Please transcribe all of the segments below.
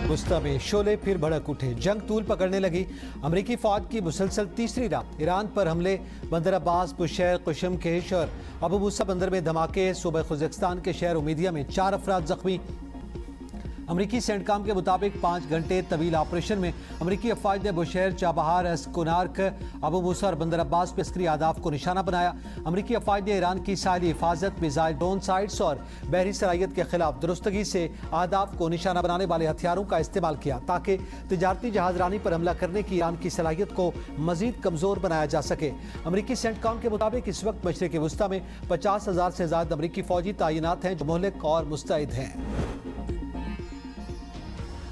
वस्ता में शोले फिर भड़क उठे, जंग तूल पकड़ने लगी। अमरीकी फौज की मुसलसल तीसरी रात ईरान पर हमले, बंदर अब्बास, बुशैर, कुशम केश और अबू मूसा बंदर में धमाके। सूबे खुज़ेस्तान के शहर उमीदिया में 4 अफराद जख्मी। अमरीकी सेंटकॉम के मुताबिक 5 घंटे तवील ऑपरेशन में अमरीकी अफवाज ने बुशैर, चाबहार, एस्कुनार्क, अबू मूसा और बंदर अब्बास पे अस्करी अहदाफ को निशाना बनाया। अमरीकी अफवाज ने ईरान की साहिली हिफाजत, मिसाइल, ड्रोन साइट्स और बहरी सलाहियत के खिलाफ दुरुस्तगी से अहदाफ को निशाना बनाने वाले हथियारों का इस्तेमाल किया ताकि तजारती जहाजरानी पर हमला करने की ईरान की सलाहियत को मजीद कमजोर बनाया जा सके। अमरीकी सेंटकॉम के मुताबिक इस वक्त मशरिक़ वस्ता में 50,000 से ज्यादा अमरीकी फौजी तैनात हैं जो मुहलिक और मुस्तैद हैं।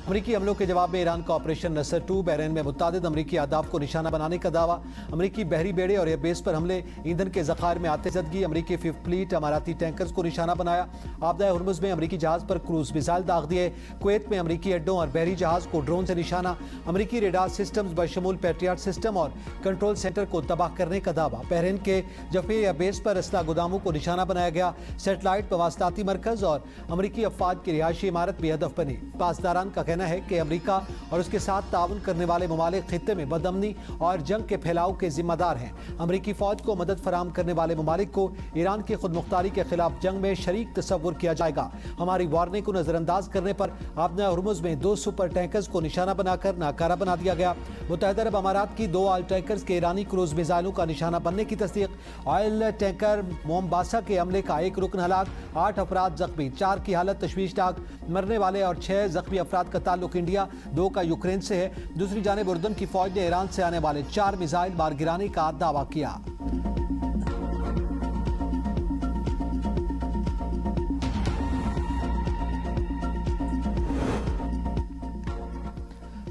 अमरीकी हमलों के जवाब में ईरान का ऑपरेशन नसर 2, बहरीन में मुतादिद अमरीकी अहदाफ को निशाना बनाने का दावा। अमरीकी बहरी बेड़े और एयरबेस पर हमले, ईंधन के ज़खायर में आतिशज़दगी। अमरीकी फिफ्थ फ्लीट अमाराती टैंकर्स को निशाना बनाया। आपदा हुर्मुज़ में अमरीकी जहाज़ पर क्रूज मिसाइल दाग दिए। कुवैत में अमरीकी अड्डों और बहरी जहाज़ को ड्रोन से निशाना। अमरीकी रेडार सिस्टम्स बशमूल पैट्रियट सिस्टम और कंट्रोल सेंटर को तबाह करने का दावा। बहरीन के जफे एयरबेस पर असला गोदामों को निशाना बनाया गया। सेटेलाइट मवास्ताती मरकज़ और अमरीकी अफवाज की रिहायशी इमारत भी हदफ बनी। पासदारान का कहना है कि अमेरिका और उसके साथ ताउन करने वाले ममालिक खित्ते में बदअमनी और जंग के फैलाव के जिम्मेदार हैं। अमरीकी फौज को मदद फराम करने वाले ममालिक को ईरान की खुद मुख्तारी के खिलाफ जंग में शरीक तस्वुर किया जाएगा। हमारी वार्निंग को नजरअंदाज करने पर आपदा हुर्मुज़ में 2 सुपर टैंकर्स को निशाना बनाकर नाकारा बना दिया गया। मुत्तहिदा अरब अमारात की 2 ऑयल टैंकर्स के ईरानी क्रूज मिसाइलों का निशाना बनने की तस्दीक। ऑयल टैंकर मोमबासा के हमले का 1 रुकन हलाक, 8 अफराद जख्मी, 4 की हालत तशवीशनाक। मरने वाले और 6 जख्मी अफराद का ताल्लुक इंडिया, 2 का यूक्रेन से है। दूसरी जानिब उर्दन की फौज ने ईरान से आने वाले 4 मिसाइल मार गिराने का दावा किया।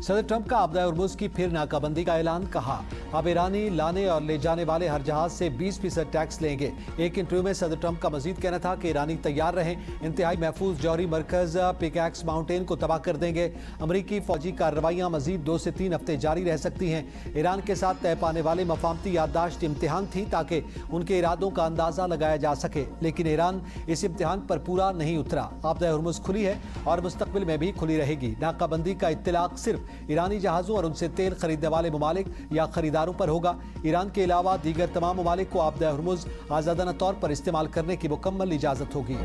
सदर ट्रंप का आपदा हुर्मुज़ की फिर नाकाबंदी का ऐलान। कहा अब ईरानी लाने और ले जाने वाले हर जहाज से 20% टैक्स लेंगे। एक इंटरव्यू में सदर ट्रंप का मजीद कहना था कि ईरानी तैयार रहें, इंतहाई महफूज जौहरी मरकज पिकैक्स माउंटेन को तबाह कर देंगे। अमरीकी फौजी कार्रवाइयाँ मजीद 2 से 3 हफ्ते जारी रह सकती हैं। ईरान के साथ तय पाने वाले मफामती याददाश्त इम्तिहान थी ताकि उनके इरादों का अंदाजा लगाया जा सके, लेकिन ईरान इस इम्तिहान पर पूरा नहीं उतरा। आपदा हुर्मुज़ खुली है और मुस्तकबिल में भी खुली रहेगी। नाकाबंदी का इत्तलाक सिर्फ ईरानी जहाज़ों और उनसे तेल खरीदने वाले ममालिक या खरीदारों पर होगा। ईरान के अलावा दीगर तमाम ममालिक को आपदा हुर्मुज़ आज़ादाना तौर पर इस्तेमाल करने की मुकम्मल इजाज़त होगी।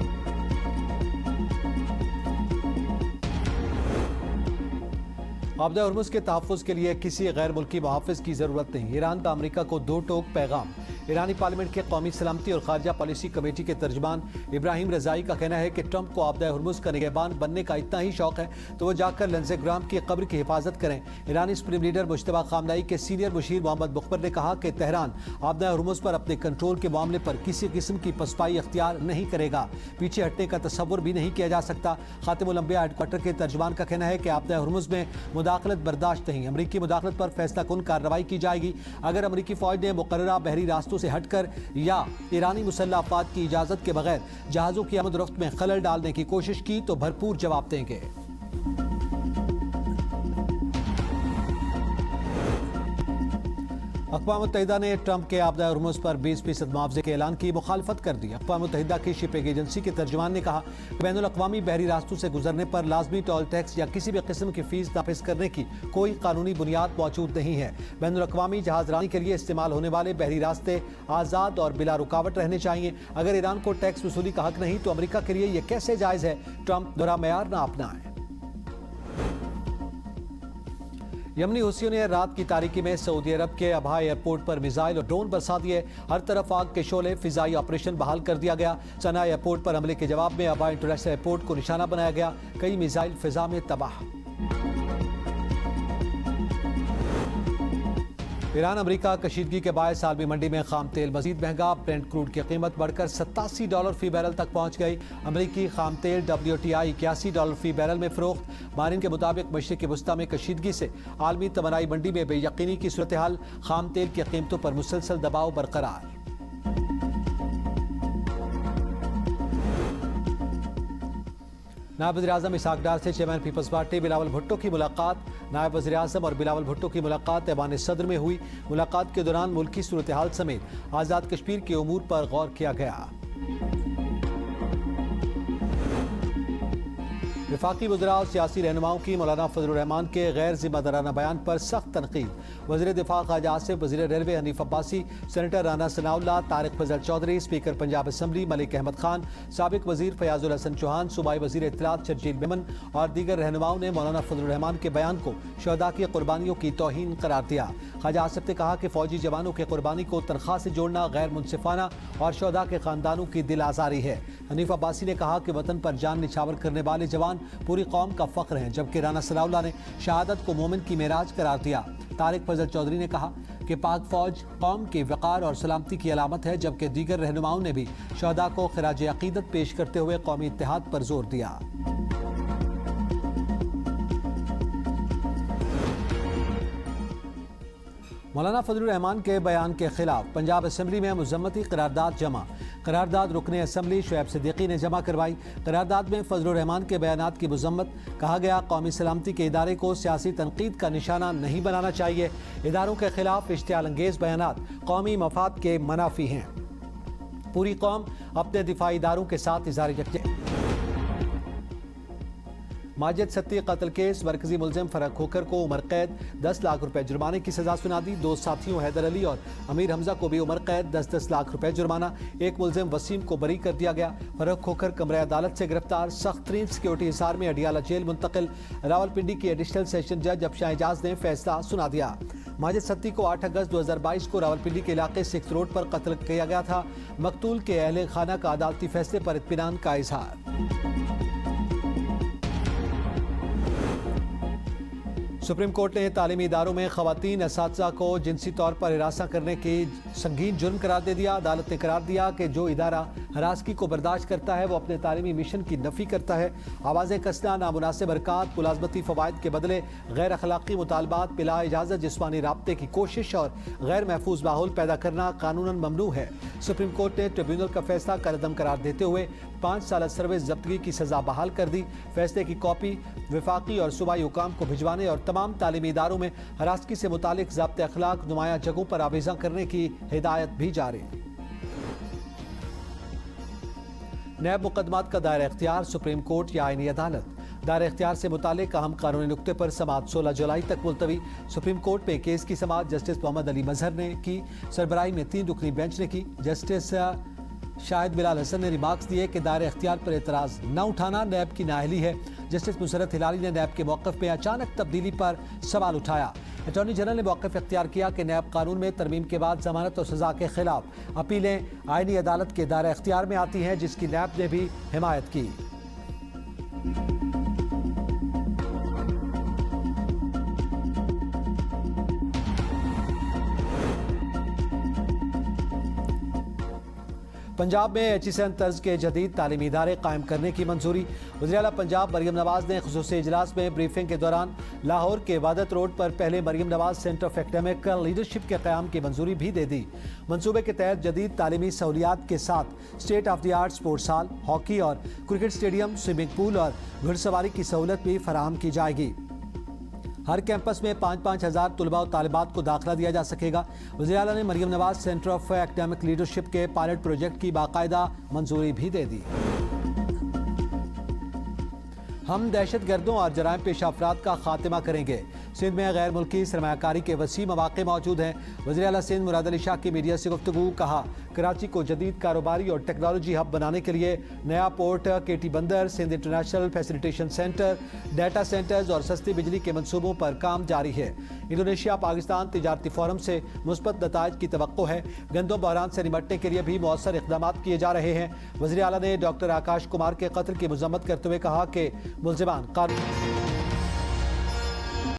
आपदा हुर्मुज़ के तहफ़्फ़ुज़ के लिए किसी गैर मुल्की मुहाफ़िज़ की ज़रूरत नहीं। ईरान का अमरीका को 2 टोक पैगाम। ईरानी पार्लियामेंट के कौमी सलामती और खारजा पॉलिसी कमेटी के तर्जमान इब्राहिम रज़ाई का कहना है कि ट्रंप को आपदा हुर्मुज़ का निगहबान बनने का इतना ही शौक है तो वो जाकर लिंडसे ग्राहम की कब्र की हिफाजत करें। ईरानी सुप्रीम लीडर मुश्तबा खामनाई के सीनियर मुशीर मोहम्मद मुखबर ने कहा कि तेहरान आपदा हुर्मुज़ पर अपने कंट्रोल के मामले पर किसी किस्म की पसपाई अख्तियार नहीं करेगा। पीछे हटने का तसव्वुर भी नहीं किया जा सकता। खातिमुल अंबिया हेडक्वार्टर के तर्जमान का कहना है कि आपदा हुर्मुज़ में मुदाखलत बर्दाश्त नहीं। अमरीकी मुदाखलत पर फैसला कुन कार्रवाई की जाएगी। अगर अमरीकी फौज ने मुकर्ररा बहरी रास्तों से हटकर या ईरानी मुसल्लह अफवाज की इजाजत के बगैर जहाजों की आमद रफ्त में खलल डालने की कोशिश की तो भरपूर जवाब देंगे। अक़वाम मुत्तहिदा ने ट्रंप के आपदा हुर्मुज़ पर 20% मुआवजे के ऐलान की मुखालफत कर दी। अक़वाम मुत्तहिदा की शिपिंग एजेंसी के तर्जुमान ने कहा कि बैनुल अक़वामी बहरी रास्तों से गुजरने पर लाजमी टोल टैक्स या किसी भी किस्म की फीस नाफिज करने की कोई कानूनी बुनियाद मौजूद नहीं है। बैनुल अक़वामी जहाजरानी के लिए इस्तेमाल होने वाले बहरी रास्ते आज़ाद और बिला रुकावट रहने चाहिए। अगर ईरान को टैक्स वसूली का हक नहीं तो अमरीका के लिए यह कैसे जायज़ है? ट्रंप दोहरा मेयार ना अपनाएं। यमनी हुसियों ने रात की तारीकी में सऊदी अरब के अबहा एयरपोर्ट पर मिसाइल और ड्रोन बरसा दिए। हर तरफ आग के शोले, फिजाई ऑपरेशन बहाल कर दिया गया। सना एयरपोर्ट पर हमले के जवाब में अबहा इंटरनेशनल एयरपोर्ट को निशाना बनाया गया। कई मिसाइल फिजा में तबाह। ईरान अमरीका कशीदगी के बायस आलमी मंडी में खाम तेल मजीद महंगा। ब्रेंट क्रूड की कीमत बढ़कर $87 फी बैरल तक पहुंच गई। अमरीकी खाम तेल WTI $81 फी बैरल में फरोख्त। मारिन के मुताबिक मशरिक़ वस्ता में कशीदगी से आलमी तमनाई मंडी में बेयकीनी की सूरत हाल। खाम तेल की कीमतों पर मुसलसल दबाव बरकरार। नायब वज़ीर-ए-आज़म इसहाक डार से chairman peoples party Bilawal Bhutto की मुलाकात। नायब वज़ीर-ए-आज़म और बिलावल भुट्टो की मुलाकात ऐवान सदर में हुई। मुलाकात के दौरान मुल्की सूरत हाल समेत आज़ाद कश्मीर के उमूर पर गौर किया गया। वफाकी वज़रा और सियासी रहनुमाओं की मौलाना फजल रहमान के गैर जिम्मेदाराना बयान पर सख्त तनकीद। वज़ीर दिफा ख्वाजा आसिफ, वज़ीर रेलवे हनीफ अब्बासी, सेनेटर राना सनाउल्लाह, तारिक फजल चौधरी, स्पीकर पंजाब असम्बली मलिक अहमद खान, साबिक वज़ीर फयाजुल हसन चौहान, सूबाई वज़ीर इत्तलात शर्जील मेमन और दीगर रहनुमाओं ने मौलाना फजल रहमान के बयान को शहदा की कुर्बानियों की तौहीन करार दिया। ख्वाजा आसिफ ने कहा कि फौजी जवानों की कुर्बानी को तनख्वाह से जोड़ना गैर मुनसिफाना और शहदा के खानदानों की दिल आज़ारी है। हनीफ अब्बासी ने कहा कि वतन पर जान निछावर करने वाले जवान पूरी कौम का फख्र हैं, जबकि राना सनाउल्लाह ने शहादत को मोमिन की मेराज करार दिया। तारिक फजल चौधरी ने कहा कि पाक फौज कौम के वक़ार और सलामती की अलामत है, जबकि दीगर रहनुमाओं ने भी शहदा को खिराज अकीदत पेश करते हुए कौमी इत्तेहाद पर जोर दिया। मौलाना फजल रहमान के बयान के खिलाफ पंजाब असम्बली में मज़म्मती करारदाद जमा। करारदाद रुकने असम्बली शुएब सिद्दीकी ने जमा करवाई। करारदाद में फजल रहमान के बयानात की मज़म्मत। कहा गया, कौमी सलामती के इदारे को सियासी तनकीद का निशाना नहीं बनाना चाहिए। इदारों के खिलाफ इश्तियाल अंगेज़ बयानात कौमी मफाद के मनाफी हैं। पूरी कौम अपने दिफाई इदारों के साथ इज़हार यकजहती। माजिद सत्ती कत्ल केस, मरकजी मुलजिम फरक खोखर को उम्र कैद 10 लाख रुपए जुर्माने की सजा सुना दी। 2 साथियों हैदर अली और अमीर हमजा को भी उम्र कैद 10-10 लाख रुपए जुर्माना। एक मुलजिम वसीम को बरी कर दिया गया। फरक खोखर कमरे अदालत से गिरफ्तार, सख्त तरीन सिक्योरिटी हिसार में अडियाला जेल मुंतकिल। रावलपिंडी की एडिशनल सेशन जज अफशां एजाज ने फैसला सुना दिया। माजिद सत्ती को 8 अगस्त 2022 को रावलपिंडी के इलाके 6 रोड पर कत्ल किया गया था। मकतूल के अहले खाना का अदालती फैसले पर इत्मीनान का इजहार। सुप्रीम कोर्ट ने तालीमी इदारों में खवातीन असातिज़ा को जिनसी तौर पर हिरासा करने की संगीन जुर्म करार दे दिया। अदालत ने करार दिया कि जो इदारा हरासगी को बर्दाश्त करता है वो अपने तालीमी मिशन की नफ़ी करता है। आवाज़ें कसना, नामुनासिब हरकत, मुलाजमती फ़वाइद के बदले गैर अखलाक़ी मुतालबात, बिला इजाज़त जिस्मानी राब्ते की कोशिश और गैर महफूज माहौल पैदा करना कानूनन ममनू है। सुप्रीम कोर्ट ने ट्रिब्यूनल का फैसला कलअदम करार देते हुए 5 साल सर्विस जब्तगी की सज़ा बहाल कर दी। फैसले की कॉपी वफाकी और सूबाई हुकाम को भिजवाने और तमाम तालीमी इदारों में हरासगी से मुतालिक ज़ाब्ते अखलाक नुमाया जगहों पर आवेज़ा करने की हिदायत भी जारी। नैब मुकदमात का दायरा इख्तियार, सुप्रीम कोर्ट या आईनी अदालत। दायरा इख्तियार से मुतालिक अहम कानूनी नुक्ते पर समाअत 16 जुलाई तक मुलतवी। सुप्रीम कोर्ट में केस की समाअत जस्टिस मोहम्मद अली मजहर ने की। सरबराही में 3 रुकनी बेंच ने की। जस्टिस शाहिद बिलाल हसन ने रिमार्क्स दिए कि दायरे इख्तियार पर एतराज़ न उठाना नैब की नाअहली है। जस्टिस मुसरत हिलाली ने नैब के मौक़िफ़ में अचानक तब्दीली पर सवाल उठाया। अटॉर्नी जनरल ने मौक़िफ़ इख्तियार किया कि नैब कानून में तरमीम के बाद ज़मानत और सज़ा के खिलाफ अपीलें आईनी अदालत के दायरा इख्तियार में आती हैं, जिसकी नैब ने भी हिमायत की। पंजाब में HSN तर्ज के जदीद तालीमी इदारे कायम करने की मंजूरी। वज़ीर आला पंजाब मरियम नवाज ने ख़ुसूसी इजलास में ब्रीफिंग के दौरान लाहौर के वादत रोड पर पहले Maryam Nawaz centre of academic leadership के क़याम की मंजूरी भी दे दी। मनसूबे के तहत जदीद तालीमी सहूलियात के साथ state of the art sports hall, hockey और क्रिकेट स्टेडियम, स्विमिंग पूल और घुड़सवारी की सहूलत भी फराहम की जाएगी। हर कैंपस में 5-5 हज़ार तुलबा और तालिबात को दाखिला दिया जा सकेगा। वज़ीर आला ने Maryam Nawaz centre of academic leadership के पायलट प्रोजेक्ट की बाकायदा मंजूरी भी दे दी। हम दहशत गर्दों और जराइम पेशा अफराद का खात्मा करेंगे। सिंध में गैर मुल्की सरमायाकारी के वसी मौक़े मौजूद हैं। वज़ीर आला सिंध मुराद अली शाह की मीडिया से गुफ्तगू। कहा, कराची को जदीद कारोबारी और टेक्नोलॉजी हब बनाने के लिए नया port, Keti Bandar, Sindh international facilitation centre, data centres और सस्ती बिजली के मनसूबों पर काम जारी है। इंडोनेशिया पाकिस्तान तिजारती फोरम से मुस्बत नताइज की तवक्को है। गंदम बहरान से निपटने के लिए भी मौसर इक़दाम किए जा रहे हैं। वज़ीर आला ने डॉक्टर आकाश कुमार के कत्ल की मज़म्मत करते हुए कहा कि मुल्ज़िमान कानून